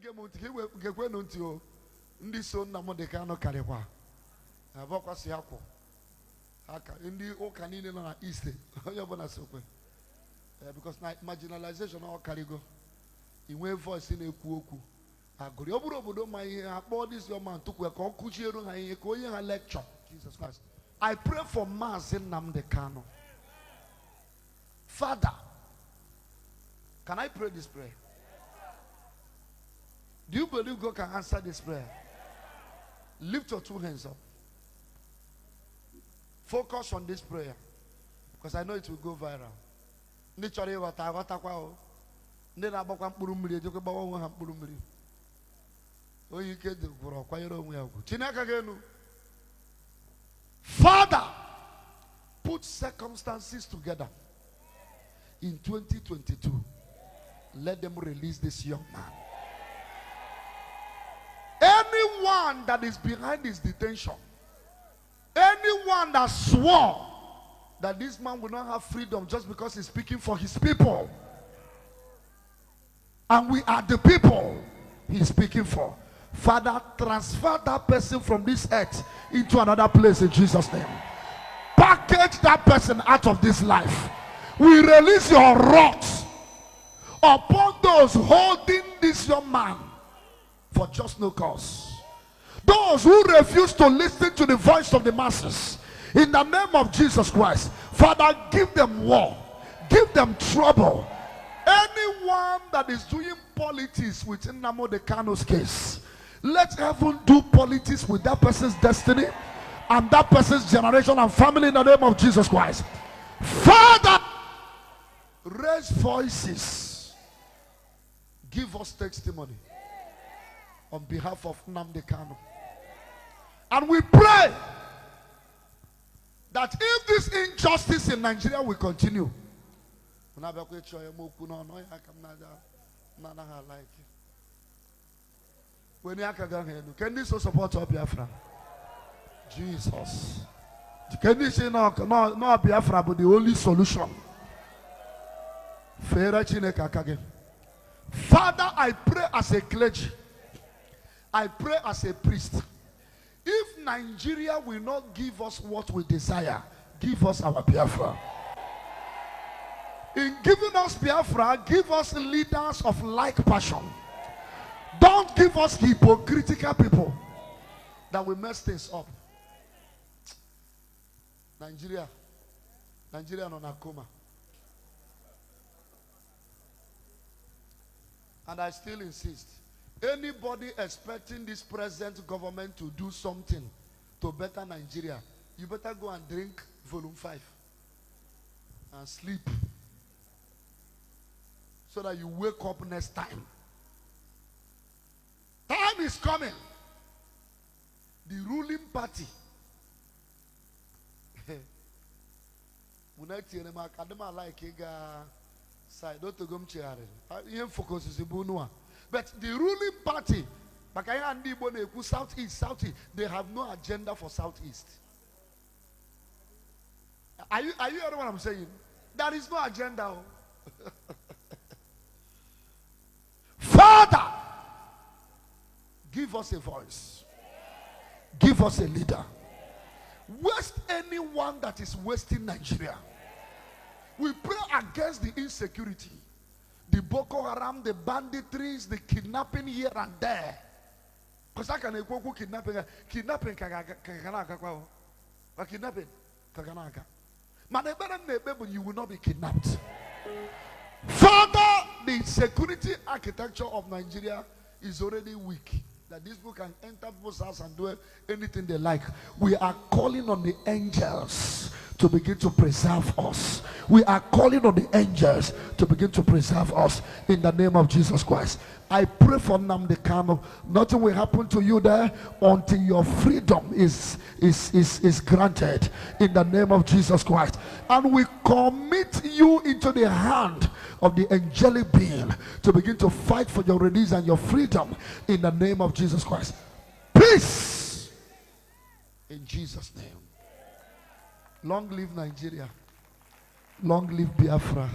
game until he will get when until this son Nnamdi Kanu Karewa. Avokas Yako. In the Okanini na East. Because marginalization or Karigo. In way voice in a kuoku. This young man took a lecture. Jesus Christ. I pray for Mazi Nnamdi Kanu. Father, can I pray this prayer? Do you believe God can answer this prayer? Lift your two hands up. Focus on this prayer. Because I know it will go viral. Father, put circumstances together in 2022. Let them release this young man. Anyone that is behind his detention, anyone that swore that this man will not have freedom just because he's speaking for his people, and we are the people he's speaking for, Father, transfer that person from this earth into another place in Jesus' name. Package that person out of this life. We release your wrath upon those holding this young man for just no cause. Those who refuse to listen to the voice of the masses, in the name of Jesus Christ, Father, give them war, give them trouble. Anyone that is doing politics within Nnamdi Kanu's case, let heaven do politics with that person's destiny and that person's generation and family in the name of Jesus Christ. Father, raise voices, give us testimony on behalf of Nnamdi Kanu. And we pray that if this injustice in Nigeria will continue, can this also support Biafra? Jesus. Can you say no Biafra but the only solution? Father, I pray as a clergy, I pray as a priest. If Nigeria will not give us what we desire, give us our Biafra. In giving us Biafra, give us leaders of like passion. Don't give us hypocritical people that will mess things up. Nigeria no nakoma. And I still insist, anybody expecting this present government to do something to better Nigeria, you better go and drink volume 5 and sleep so that you wake up next time. Time is coming. The ruling party. But the ruling party, Southeast, they have no agenda for Southeast. Are you hearing what I'm saying? There is no agenda. Father, give us a voice. Give us a leader. Waste anyone that is wasting Nigeria. We pray against the insecurity, the Boko Haram, the banditries, the kidnapping here and there. Because I can kidnapping. But you will not be kidnapped. Father, the security architecture of Nigeria is already weak. That these people can enter people's house and do anything they like. We are calling on the angels to begin to preserve us. We are calling on the angels to begin to preserve us in the name of Jesus Christ. I pray for Nnamdi Kanu. Nothing will happen to you there until your freedom is granted in the name of Jesus Christ. And we commit you into the hand of the angelic being to begin to fight for your release and your freedom in the name of Jesus Christ. Peace in Jesus' name. Long live Nigeria. Long live Biafra.